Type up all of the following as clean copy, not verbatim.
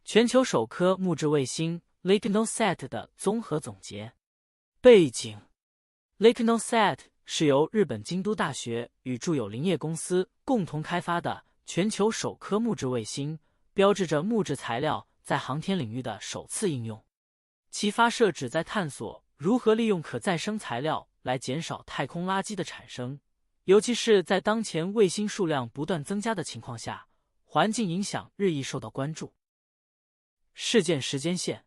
全球首颗木质卫星 LignoSat 的综合总结。背景 ：LignoSat 是由日本京都大学与住友林业公司共同开发的全球首颗木质卫星，标志着木质材料在航天领域的首次应用。其发射旨在探索如何利用可再生材料来减少太空垃圾的产生，尤其是在当前卫星数量不断增加的情况下，环境影响日益受到关注。事件时间线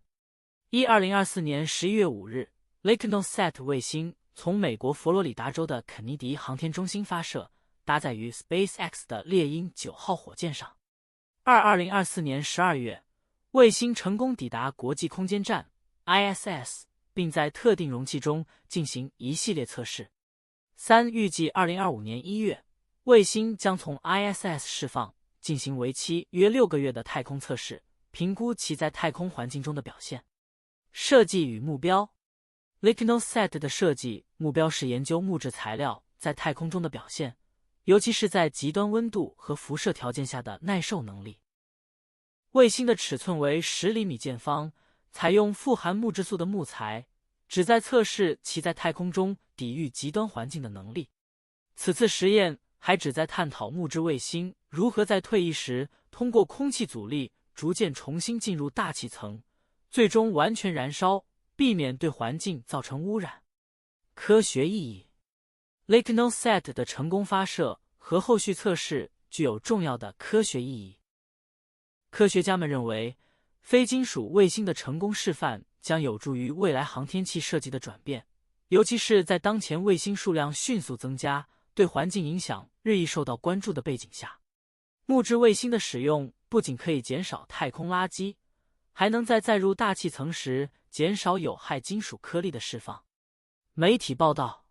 ：2024年11月5日 ，LignoSat 卫星从美国佛罗里达州的肯尼迪航天中心发射，搭载于 SpaceX 的猎鹰9号火箭上。2024年12月，卫星成功抵达国际空间站 ISS， 并在特定容器中进行一系列测试。预计2025年1月，卫星将从 ISS 释放，进行为期约6个月的太空测试，评估其在太空环境中的表现。设计与目标 ：LignoSat 的设计目标是研究木质材料在太空中的表现，尤其是在极端温度和辐射条件下的耐受能力。卫星的尺寸为10厘米见方，采用富含木质素的木材，旨在测试其在太空中抵御极端环境的能力。此次实验还旨在探讨木质卫星如何在退役时通过空气阻力逐渐重新进入大气层，最终完全燃烧，避免对环境造成污染。科学意义 ：LignoSat 的成功发射和后续测试具有重要的科学意义。科学家们认为，非金属卫星的成功示范将有助于未来航天器设计的转变，尤其是在当前卫星数量迅速增加、对环境影响日益受到关注的背景下。木质卫星的使用不仅可以减少太空垃圾，还能在载入大气层时减少有害金属颗粒的释放。媒体报道，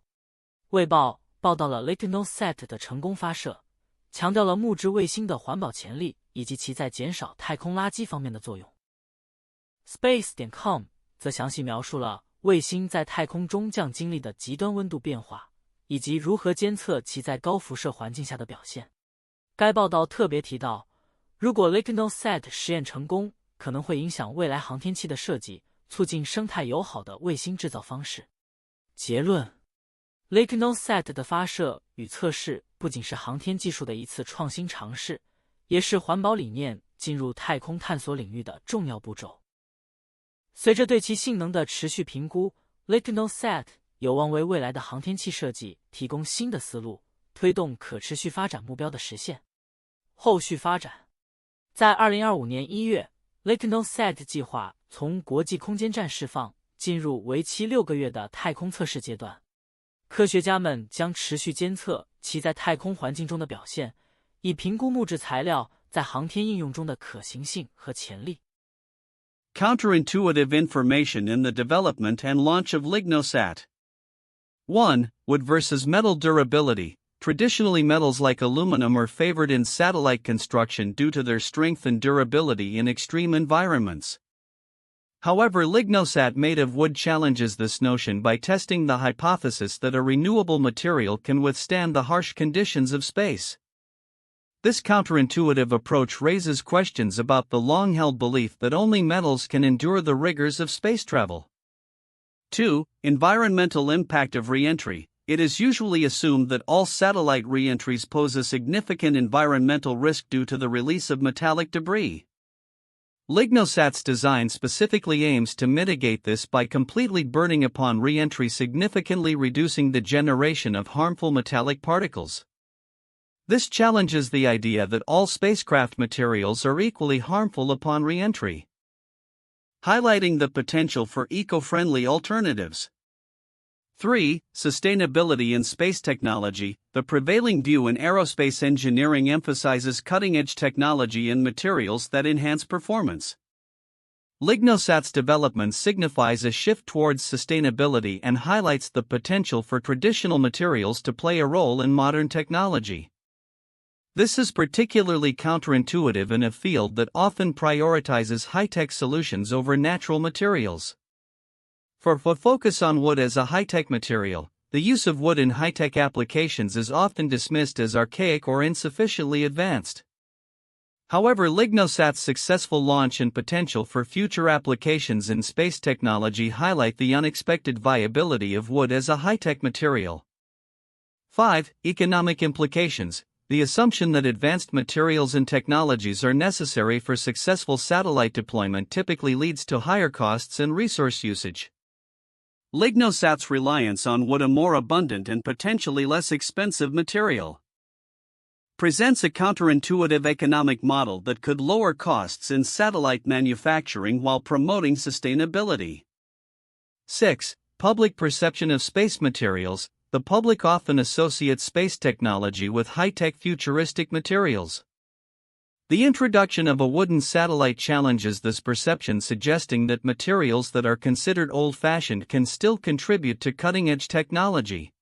卫报报道了 LignoSat 的成功发射，强调了木质卫星的环保潜力以及其在减少太空垃圾方面的作用。Space.com 则详细描述了卫星在太空中将经历的极端温度变化，以及如何监测其在高辐射环境下的表现。该报道特别提到，如果 LignoSat 实验成功，可能会影响未来航天器的设计，促进生态友好的卫星制造方式。结论 ：LignoSat 的发射与测试不仅是航天技术的一次创新尝试，也是环保理念进入太空探索领域的重要步骤。随着对其性能的持续评估， LignoSat 有望为未来的航天器设计提供新的思路，推动可持续发展目标的实现。后续发展，在2025年1月 ，LignoSat 计划从国际空间站释放，进入为期6个月的太空测试阶段。科学家们将持续监测其在太空环境中的表现，以评估木质材料在航天应用中的可行性和潜力。Counterintuitive information in the development and launch of LignoSat. 1. Wood versus metal durability. Traditionally, metals like aluminum are favored in satellite construction due to their strength and durability in extreme environments. However, LignoSat made of wood challenges this notion by testing the hypothesis that a renewable material can withstand the harsh conditions of space. This counterintuitive approach raises questions about the long-held belief that only metals can endure the rigors of space travel. 2. Environmental impact of re-entry. It is usually assumed that all satellite re-entries pose a significant environmental risk due to the release of metallic debris. LignoSat's design specifically aims to mitigate this by completely burning upon re-entry, significantly reducing the generation of harmful metallic particles. This challenges the idea that all spacecraft materials are equally harmful upon re-entry, highlighting the potential for eco-friendly alternatives. 3. Sustainability in space technology. The prevailing view in aerospace engineering emphasizes cutting-edge technology and materials that enhance performance. LignoSat's development signifies a shift towards sustainability and highlights the potential for traditional materials to play a role in modern technology. This is particularly counterintuitive in a field that often prioritizes high-tech solutions over natural materials. For focus on wood as a high-tech material, the use of wood in high-tech applications is often dismissed as archaic or insufficiently advanced. However, LignoSat's successful launch and potential for future applications in space technology highlight the unexpected viability of wood as a high-tech material. 5. Economic implications. The assumption that advanced materials and technologies are necessary for successful satellite deployment typically leads to higher costs and resource usage. LignoSat's reliance on wood, a more abundant and potentially less expensive material, presents a counterintuitive economic model that could lower costs in satellite manufacturing while promoting sustainability. 6. Public perception of space materials. The public often associates space technology with high-tech futuristic materials. The introduction of a wooden satellite challenges this perception, suggesting that materials that are considered old-fashioned can still contribute to cutting-edge technology.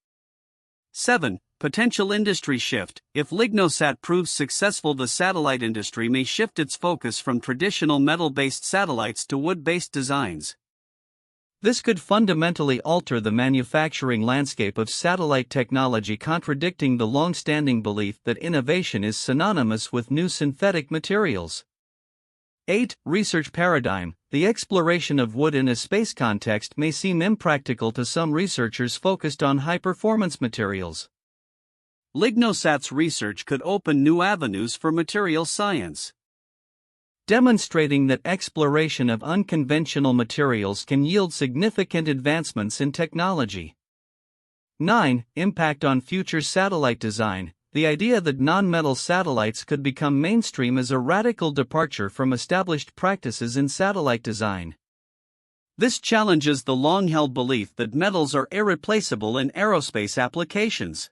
7. Potential industry shift. If LignoSat proves successful, the satellite industry may shift its focus from traditional metal-based satellites to wood-based designs. This could fundamentally alter the manufacturing landscape of satellite technology, contradicting the long-standing belief that innovation is synonymous with new synthetic materials. 8. Research paradigm. The exploration of wood in a space context may seem impractical to some researchers focused on high-performance materials. LignoSat's research could open new avenues for materials science, demonstrating that exploration of unconventional materials can yield significant advancements in technology. 9. Impact on future satellite design. The idea that non-metal satellites could become mainstream is a radical departure from established practices in satellite design. This challenges the long-held belief that metals are irreplaceable in aerospace applications.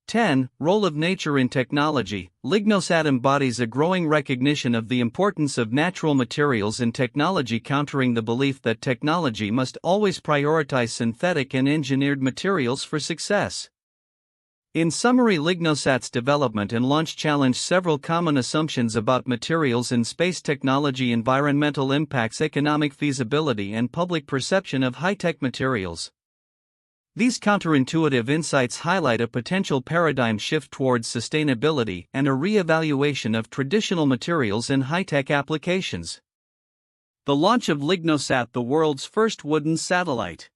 10. Role of nature in technology. LignoSat embodies a growing recognition of the importance of natural materials in technology, countering the belief that technology must always prioritize synthetic and engineered materials for success. In summary, LignoSat's development and launch challenge several common assumptions about materials in space technology: environmental impacts, economic feasibility, and public perception of high-tech materials. These counterintuitive insights highlight a potential paradigm shift towards sustainability and a re-evaluation of traditional materials in high-tech applications. The launch of LignoSat, the world's first wooden satellite,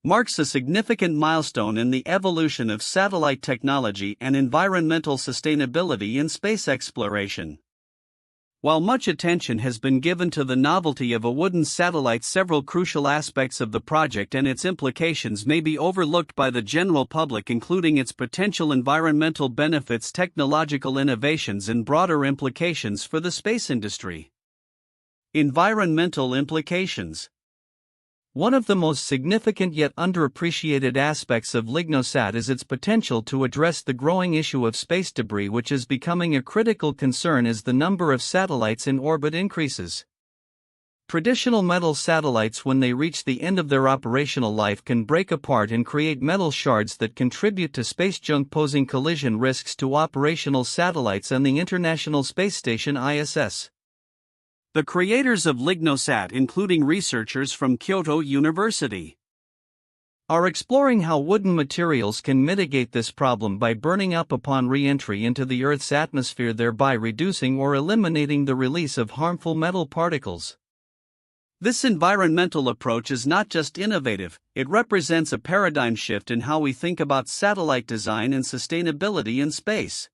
marks a significant milestone in the evolution of satellite technology and environmental sustainability in space exploration. While much attention has been given to the novelty of a wooden satellite, several crucial aspects of the project and its implications may be overlooked by the general public, including its potential environmental benefits, technological innovations, and broader implications for the space industry. Environmental implications. One of the most significant yet underappreciated aspects of LignoSat is its potential to address the growing issue of space debris, which is becoming a critical concern as the number of satellites in orbit increases. Traditional metal satellites, when they reach the end of their operational life, can break apart and create metal shards that contribute to space junk, posing collision risks to operational satellites and the International Space Station (ISS). The creators of LignoSat, including researchers from Kyoto University, are exploring how wooden materials can mitigate this problem by burning up upon re-entry into the Earth's atmosphere, thereby reducing or eliminating the release of harmful metal particles. This environmental approach is not just innovative, it represents a paradigm shift in how we think about satellite design and sustainability in space.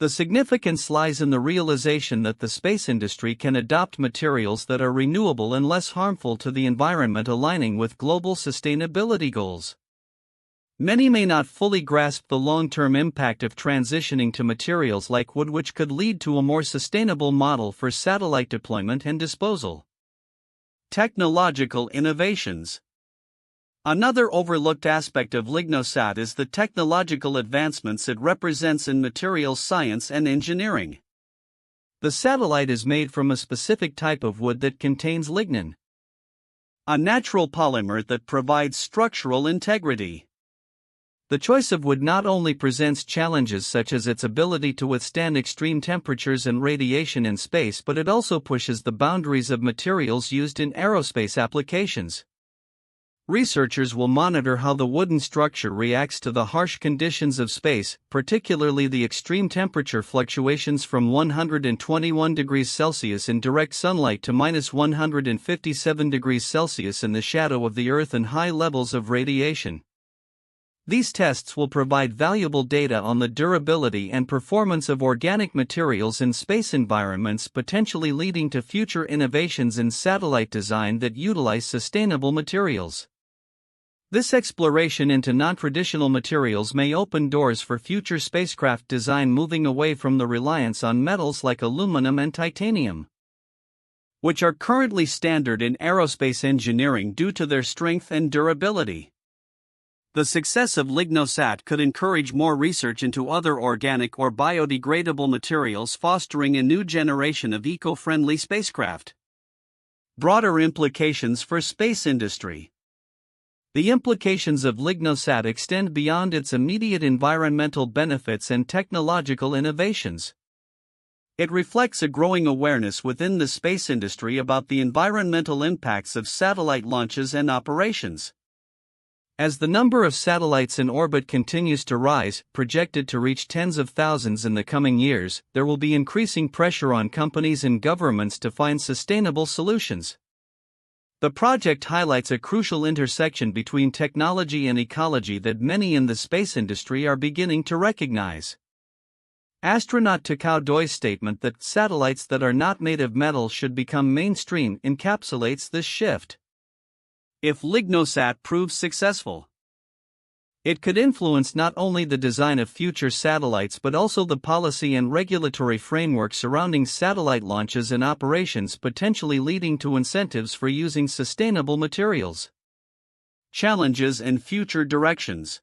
The significance lies in the realization that the space industry can adopt materials that are renewable and less harmful to the environment, aligning with global sustainability goals. Many may not fully grasp the long-term impact of transitioning to materials like wood, which could lead to a more sustainable model for satellite deployment and disposal. Technological innovations. Another overlooked aspect of LignoSat is the technological advancements it represents in materials science and engineering. The satellite is made from a specific type of wood that contains lignin, a natural polymer that provides structural integrity. The choice of wood not only presents challenges such as its ability to withstand extreme temperatures and radiation in space, but it also pushes the boundaries of materials used in aerospace applications. Researchers will monitor how the wooden structure reacts to the harsh conditions of space, particularly the extreme temperature fluctuations from 121 degrees Celsius in direct sunlight to -157 degrees Celsius in the shadow of the Earth and high levels of radiation. These tests will provide valuable data on the durability and performance of organic materials in space environments, potentially leading to future innovations in satellite design that utilize sustainable materials. This exploration into non-traditional materials may open doors for future spacecraft design, moving away from the reliance on metals like aluminum and titanium, which are currently standard in aerospace engineering due to their strength and durability. The success of LignoSat could encourage more research into other organic or biodegradable materials, fostering a new generation of eco-friendly spacecraft. Broader implications for space industry. The implications of LignoSat extend beyond its immediate environmental benefits and technological innovations. It reflects a growing awareness within the space industry about the environmental impacts of satellite launches and operations. As the number of satellites in orbit continues to rise, projected to reach tens of thousands in the coming years, there will be increasing pressure on companies and governments to find sustainable solutions. The project highlights a crucial intersection between technology and ecology that many in the space industry are beginning to recognize. Astronaut Takao Doi's statement that satellites that are not made of metal should become mainstream encapsulates this shift. If LignoSat proves successful, it could influence not only the design of future satellites but also the policy and regulatory framework surrounding satellite launches and operations, potentially leading to incentives for using sustainable materials. Challenges and future directions.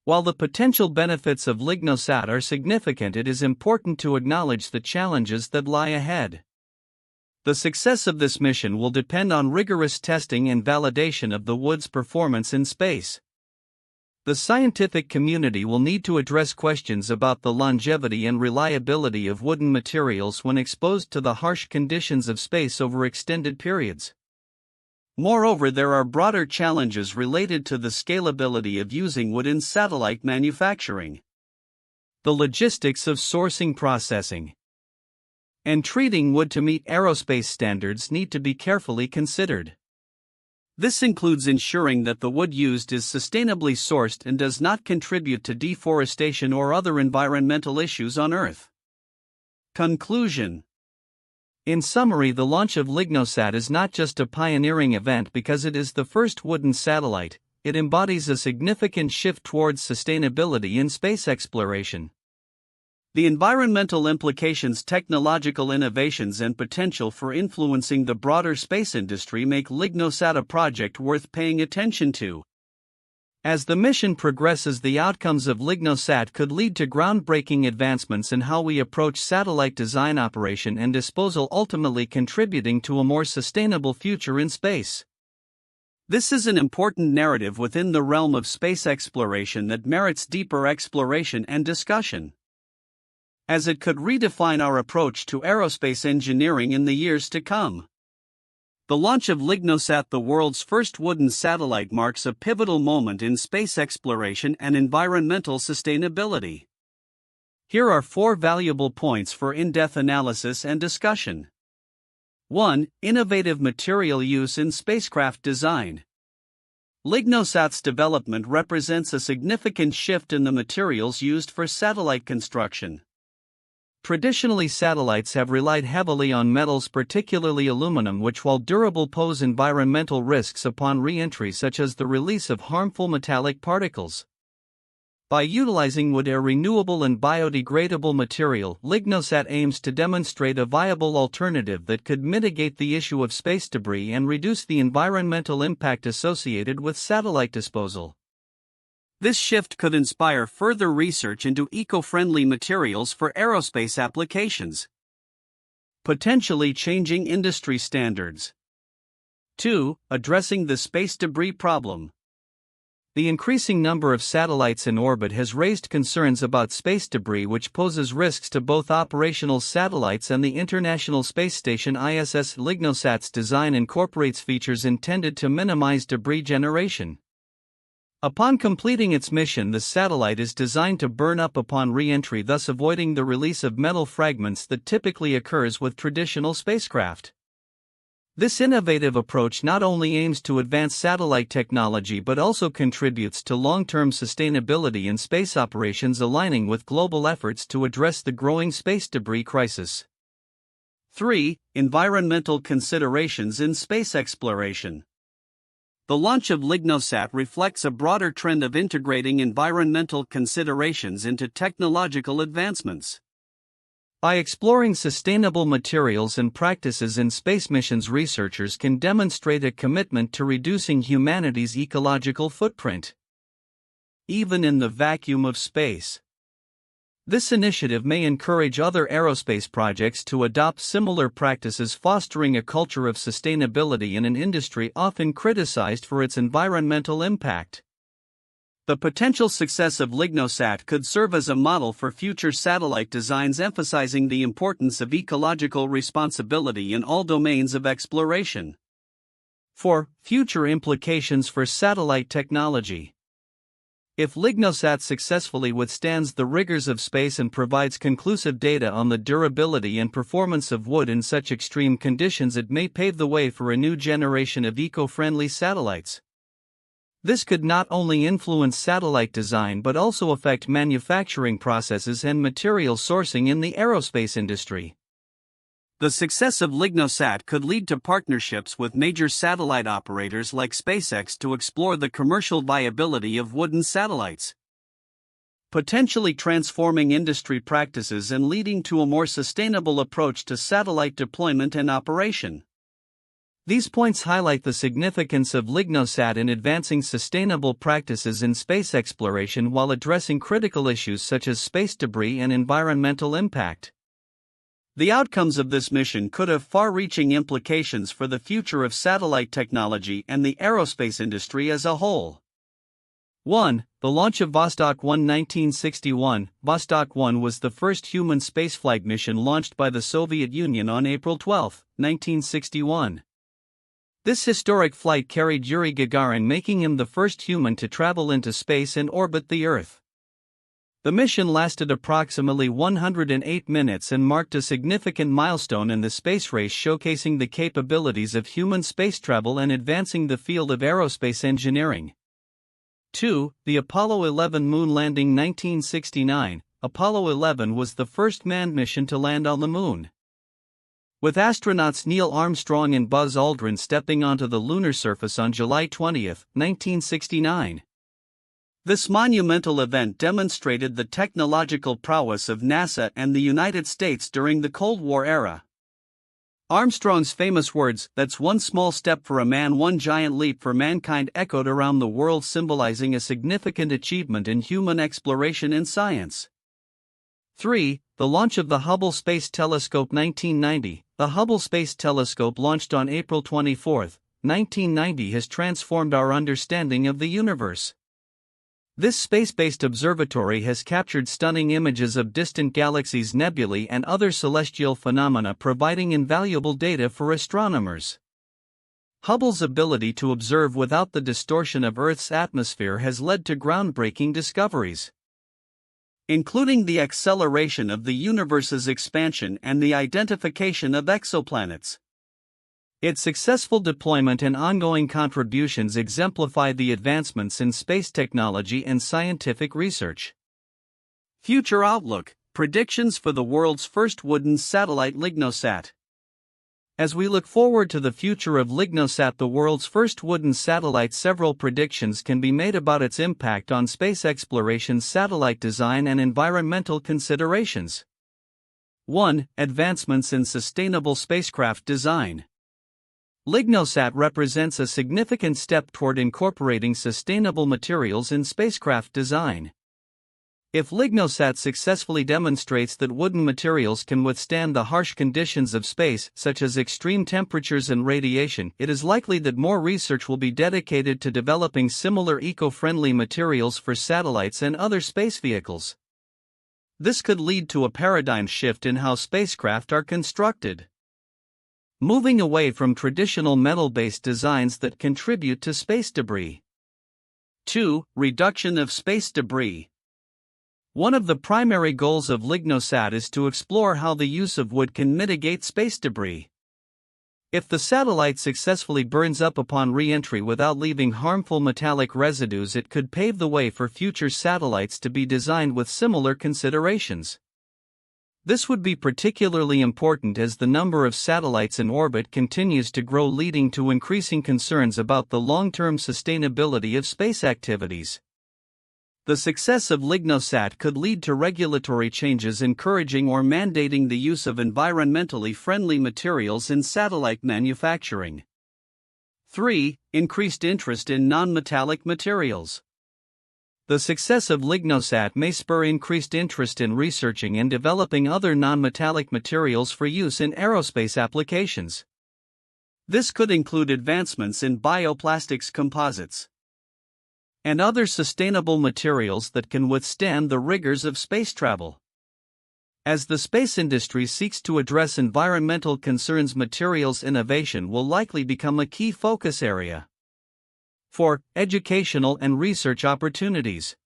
While the potential benefits of LignoSat are significant, it is important to acknowledge the challenges that lie ahead. The success of this mission will depend on rigorous testing and validation of the wood's performance in space. The scientific community will need to address questions about the longevity and reliability of wooden materials when exposed to the harsh conditions of space over extended periods. Moreover, there are broader challenges related to the scalability of using wood in satellite manufacturing, the logistics of sourcing, processing, and treating wood to meet aerospace standards need to be carefully considered. This includes ensuring that the wood used is sustainably sourced and does not contribute to deforestation or other environmental issues on Earth. Conclusion. In summary, the launch of LignoSat is not just a pioneering event because it is the first wooden satellite, it embodies a significant shift towards sustainability in space exploration. The environmental implications, technological innovations, and potential for influencing the broader space industry make LignoSat a project worth paying attention to. As the mission progresses, the outcomes of LignoSat could lead to groundbreaking advancements in how we approach satellite design, operation, and disposal, ultimately contributing to a more sustainable future in space. This is an important narrative within the realm of space exploration that merits deeper exploration and discussion, as it could redefine our approach to aerospace engineering in the years to come. The launch of LignoSat, the world's first wooden satellite, marks a pivotal moment in space exploration and environmental sustainability. Here are 4 valuable points for in-depth analysis and discussion. 1. Innovative material use in spacecraft design. LignoSat's development represents a significant shift in the materials used for satellite construction. Traditionally, satellites have relied heavily on metals, particularly aluminum, which, while durable, pose environmental risks upon re-entry, such as the release of harmful metallic particles. By utilizing wood, a renewable and biodegradable material, LignoSat aims to demonstrate a viable alternative that could mitigate the issue of space debris and reduce the environmental impact associated with satellite disposal. This shift could inspire further research into eco-friendly materials for aerospace applications, potentially changing industry standards. 2. Addressing the space debris problem. the increasing number of satellites in orbit has raised concerns about space debris, which poses risks to both operational satellites and the International Space Station ISS. LignoSat's design incorporates features intended to minimize debris generation. Upon completing its mission, the satellite is designed to burn up upon re-entry, thus avoiding the release of metal fragments that typically occurs with traditional spacecraft. This innovative approach not only aims to advance satellite technology but also contributes to long-term sustainability in space operations, aligning with global efforts to address the growing space debris crisis. 3. Environmental considerations in space exploration. The launch of LignoSat reflects a broader trend of integrating environmental considerations into technological advancements. By exploring sustainable materials and practices in space missions, researchers can demonstrate a commitment to reducing humanity's ecological footprint, even in the vacuum of space. This initiative may encourage other aerospace projects to adopt similar practices, fostering a culture of sustainability in an industry often criticized for its environmental impact. The potential success of LignoSat could serve as a model for future satellite designs, emphasizing the importance of ecological responsibility in all domains of exploration. 4. Future implications for satellite technology. If LignoSat successfully withstands the rigors of space and provides conclusive data on the durability and performance of wood in such extreme conditions, it may pave the way for a new generation of eco-friendly satellites. This could not only influence satellite design but also affect manufacturing processes and material sourcing in the aerospace industry. The success of LignoSat could lead to partnerships with major satellite operators like SpaceX to explore the commercial viability of wooden satellites, potentially transforming industry practices and leading to a more sustainable approach to satellite deployment and operation. These points highlight the significance of LignoSat in advancing sustainable practices in space exploration while addressing critical issues such as space debris and environmental impact. The outcomes of this mission could have far-reaching implications for the future of satellite technology and the aerospace industry as a whole. 1. The launch of Vostok 1. 1961. Vostok 1 was the first human spaceflight mission launched by the Soviet Union on April 12, 1961. This historic flight carried Yuri Gagarin, making him the first human to travel into space and orbit the Earth. The mission lasted approximately 108 minutes and marked a significant milestone in the space race, showcasing the capabilities of human space travel and advancing the field of aerospace engineering. 2. The Apollo 11 moon landing 1969. Apollo 11 was the first manned mission to land on the moon, with astronauts Neil Armstrong and Buzz Aldrin stepping onto the lunar surface on July 20, 1969. This monumental event demonstrated the technological prowess of NASA and the United States during the Cold War era. Armstrong's famous words, "That's one small step for a man, one giant leap for mankind," echoed around the world, symbolizing a significant achievement in human exploration and science. 3. The launch of the Hubble Space Telescope 1990. The Hubble Space Telescope, launched on April 24, 1990, has transformed our understanding of the universe. This space-based observatory has captured stunning images of distant galaxies, nebulae, and other celestial phenomena, providing invaluable data for astronomers. Hubble's ability to observe without the distortion of Earth's atmosphere has led to groundbreaking discoveries, including the acceleration of the universe's expansion and the identification of exoplanets. Its successful deployment and ongoing contributions exemplify the advancements in space technology and scientific research. Future outlook: predictions for the world's first wooden satellite, LignoSat. As we look forward to the future of LignoSat, the world's first wooden satellite, several predictions can be made about its impact on space exploration, satellite design, and environmental considerations. 1. Advancements in sustainable spacecraft design. LignoSat represents a significant step toward incorporating sustainable materials in spacecraft design. If LignoSat successfully demonstrates that wooden materials can withstand the harsh conditions of space, such as extreme temperatures and radiation, it is likely that more research will be dedicated to developing similar eco-friendly materials for satellites and other space vehicles. This could lead to a paradigm shift in how spacecraft are constructed, moving away from traditional metal-based designs that contribute to space debris. 2. Reduction of space debris. One of the primary goals of LignoSat is to explore how the use of wood can mitigate space debris. If the satellite successfully burns up upon re-entry without leaving harmful metallic residues, it could pave the way for future satellites to be designed with similar considerations. This would be particularly important as the number of satellites in orbit continues to grow, leading to increasing concerns about the long-term sustainability of space activities. The success of LignoSat could lead to regulatory changes encouraging or mandating the use of environmentally friendly materials in satellite manufacturing. 3. Increased interest in non-metallic materials. The success of LignoSat may spur increased interest in researching and developing other non-metallic materials for use in aerospace applications. This could include advancements in bioplastics, composites, and other sustainable materials that can withstand the rigors of space travel. As the space industry seeks to address environmental concerns, materials innovation will likely become a key focus area. 4. Educational and research opportunities.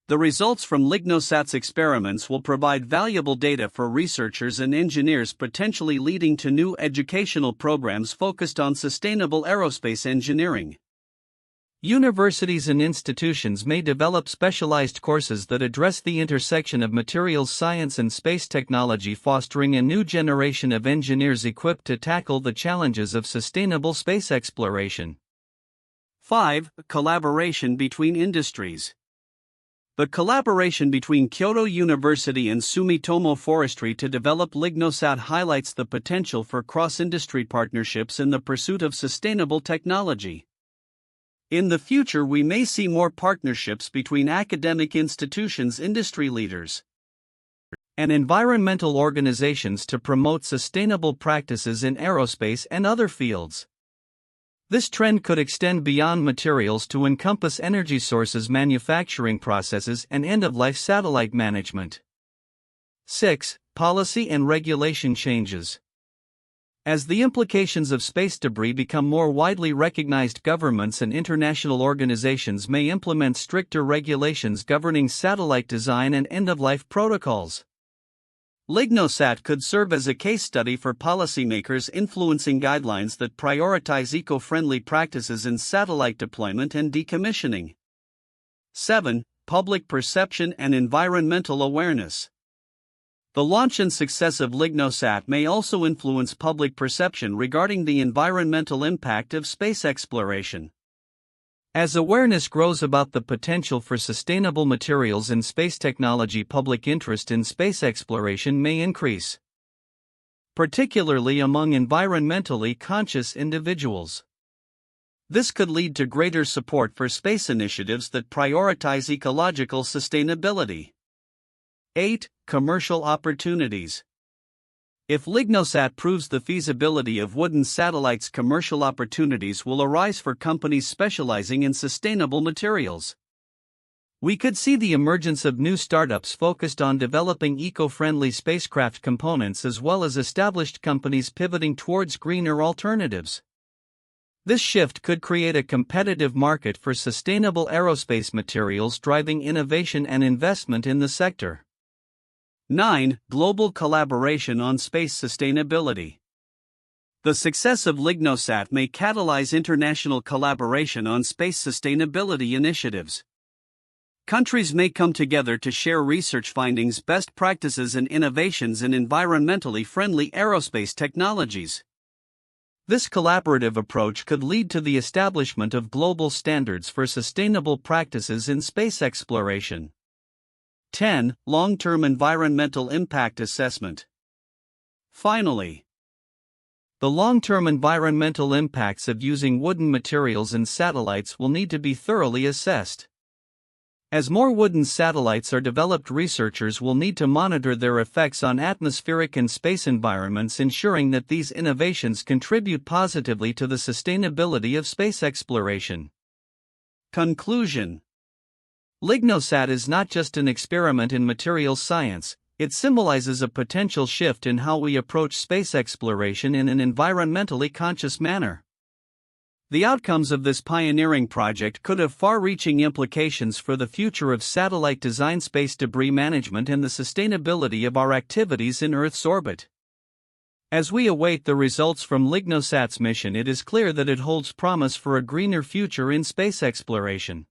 The results from LignoSat's experiments will provide valuable data for researchers and engineers, potentially leading to new educational programs focused on sustainable aerospace engineering. Universities and institutions may develop specialized courses that address the intersection of materials science and space technology, fostering a new generation of engineers equipped to tackle the challenges of sustainable space exploration. 5. Collaboration between industries. The collaboration between Kyoto University and Sumitomo Forestry to develop LignoSat highlights the potential for cross-industry partnerships in the pursuit of sustainable technology. In the future, we may see more partnerships between academic institutions, industry leaders, and environmental organizations to promote sustainable practices in aerospace and other fields. This trend could extend beyond materials to encompass energy sources, manufacturing processes, and end-of-life satellite management. 6. Policy and regulation changes. As the implications of space debris become more widely recognized, governments and international organizations may implement stricter regulations governing satellite design and end-of-life protocols. LignoSat could serve as a case study for policymakers, influencing guidelines that prioritize eco-friendly practices in satellite deployment and decommissioning. 7. Public perception and environmental awareness. The launch and success of LignoSat may also influence public perception regarding the environmental impact of space exploration. As awareness grows about the potential for sustainable materials in space technology, public interest in space exploration may increase, particularly among environmentally conscious individuals. This could lead to greater support for space initiatives that prioritize ecological sustainability. 8. Commercial opportunities. If LignoSat proves the feasibility of wooden satellites, commercial opportunities will arise for companies specializing in sustainable materials. We could see the emergence of new startups focused on developing eco-friendly spacecraft components, as well as established companies pivoting towards greener alternatives. This shift could create a competitive market for sustainable aerospace materials, driving innovation and investment in the sector. 9. Global collaboration on space sustainability. The success of LignoSat may catalyze international collaboration on space sustainability initiatives. Countries may come together to share research findings, best practices, and innovations in environmentally friendly aerospace technologies. This collaborative approach could lead to the establishment of global standards for sustainable practices in space exploration. 10. Long-term environmental impact assessment. Finally, the long-term environmental impacts of using wooden materials in satellites will need to be thoroughly assessed. As more wooden satellites are developed, researchers will need to monitor their effects on atmospheric and space environments, ensuring that these innovations contribute positively to the sustainability of space exploration. Conclusion: LignoSat is not just an experiment in materials science, it symbolizes a potential shift in how we approach space exploration in an environmentally conscious manner. The outcomes of this pioneering project could have far-reaching implications for the future of satellite design, space debris management, and the sustainability of our activities in Earth's orbit. As we await the results from LignoSat's mission, it is clear that it holds promise for a greener future in space exploration.